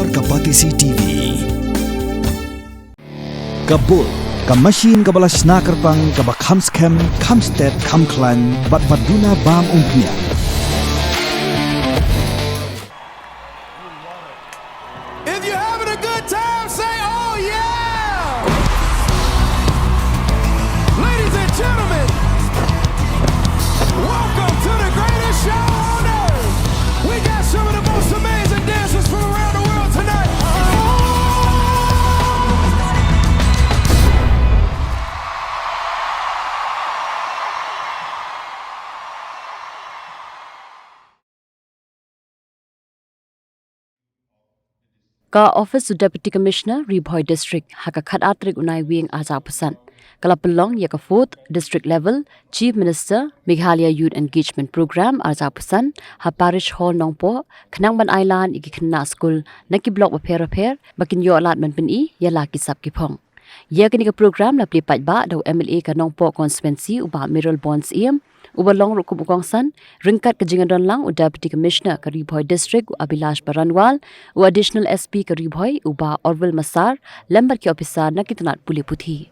Bor Kapatisi TV Kabul Kamashin kabala snacker pang kabak scam kamstet kamklan bat baduna bam umpnia If you're having a good time, say oh yeah! Ladies and gentlemen, welcome to the greatest show on earth. We got some of the most amazing dancers from around the world tonight. Ka Office of Deputy Commissioner Ribhoi District haka khat atrik unai wing aja pasan kala pelong ya ka 4th district level Chief Minister Meghalaya Youth Engagement Program aja pasan ha parish hall nongpo khnang ban island iki Khynnah Skul naki block pair bakin Ïohlad man Pyni ya la ki sap ki phong ya kini ka program la pli pat ba do MLA ka nongpo constituency uba Middle Bonds uba long rukum ukongsan ringkat ke jingadon lang u Deputy Commissioner ka Ribhoi District u Abilash Baranwal u Additional SP ka Ribhoi uba Orville Masar lembar ki officer na kitanat puli puthi.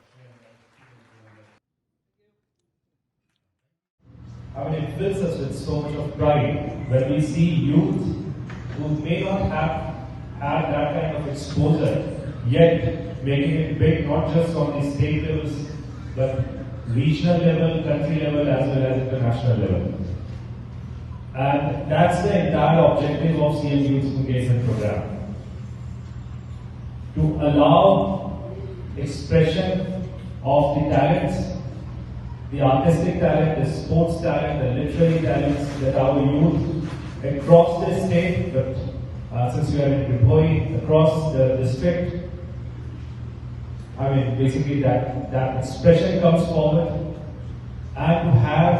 I mean, it fills us with so much of pride when we see youth who may not have had that kind of exposure, yet making it big not just on the state levels, but regional level, country level, as well as international level. And that's the entire objective of CM Youth Engagement Program. To allow expression of the talents, the artistic talent, the sports talent, the literary talents that our youth across the state, but since we are in Ribhoi, across the district, I mean, basically that expression comes forward, and to have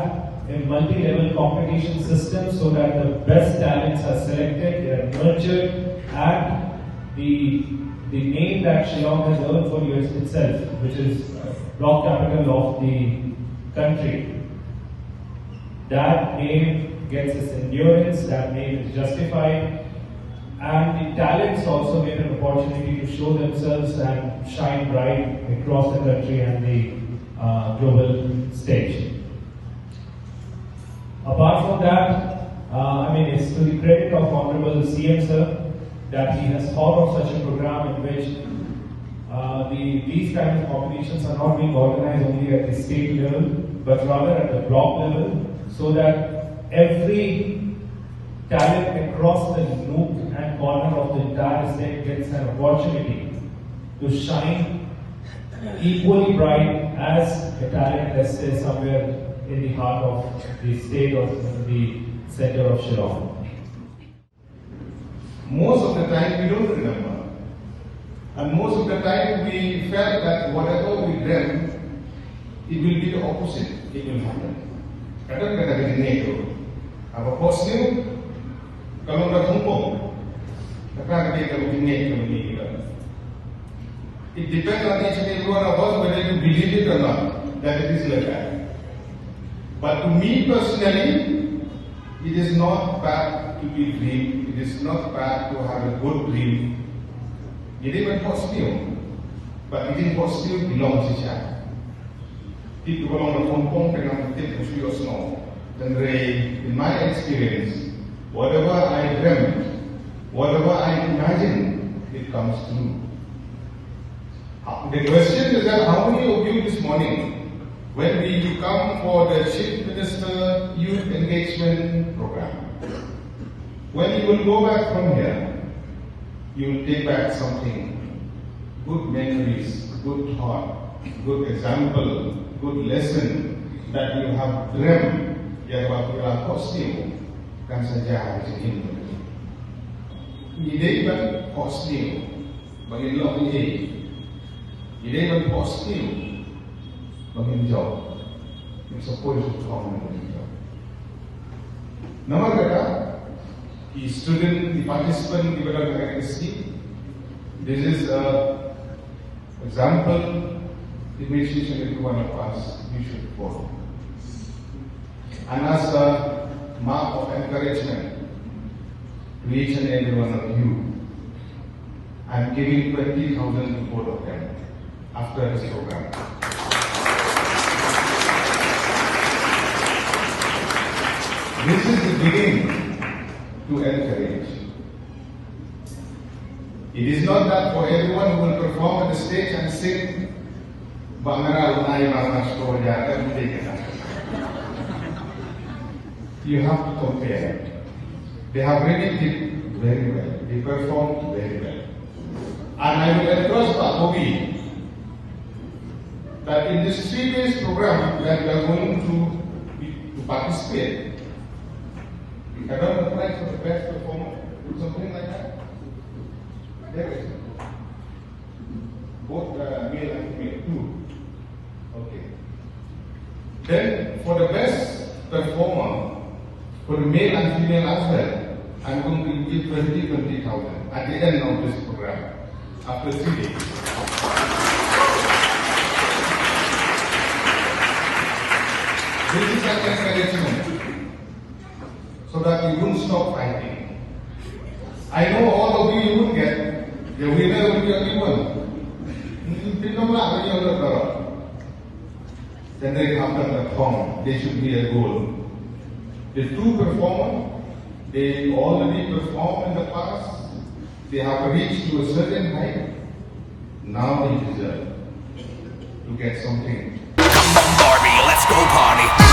a multi-level competition system so that the best talents are selected, they are nurtured, and the name that Shillong has earned for years itself, which is rock capital of the country, that name gets its endurance, that name is justified, and the talents also get an opportunity to show themselves and shine bright across the country and the global stage. Apart from that, I mean, it's to the credit of Honorable CM Sir that he has thought of such a program in which these kinds of competitions are not being organized only at the state level, but rather at the block level, so that every talent across the nook and corner of the entire state gets an opportunity to shine equally bright as a talent, let's say, somewhere in the heart of the state or in the center of Shillong. Most of the time we don't remember. And most of the time we felt that whatever we dreamt, it will be the opposite. It will happen. Kadang kita kena apa positif, kalau nak hukum, kadang kita kena kita. It depends on each and every one of us whether you believe it or not that it is like that. But to me personally, it is not bad to be dream. It is not bad to have a good dream. It is even positive, but it is positive belongs to siya. Itu kalau berkumpul dengan tiap usia snow. Dan in my experience, whatever I dreamt, whatever I imagine, it comes true. The question is that how many of you this morning, when you come for the Chief Minister Youth Engagement Program, when you will go back from here, you will take back something, good memories, good thought, good example, good lesson that you have dreamt yang bakal kostum kan saja hari ini. Ide ban kostum bagi lo ini, ide ban kostum bagi job, ini support itu kamu bagi job. Nama kata the student, the participant given a characteristic. This is an example in which each and every one of us we should follow. And as a mark of encouragement to each and every one of you, I'm giving 20,000 to both of them after this program. This is the beginning to encourage. It is not that for everyone who will perform on the stage and sing, you have to compare. They have really did very well. They performed very well. And I will encourage Bobby that in this 3 days program that we are going to participate, we cannot apply for the best performer, do something like that. There is both male and female too. Okay. Then for the best performer, for the male and female as well, I'm going to give 20,000 at the end of this program after 3 days. This is an encouragement so that you won't stop fighting. I know all of you would get the winner will be only one. Then they come to the home. There should be a goal. The 2 performers, they already performed in the past. They have reached to a certain height. Now they deserve to get something. Come on, Barbie, let's go party.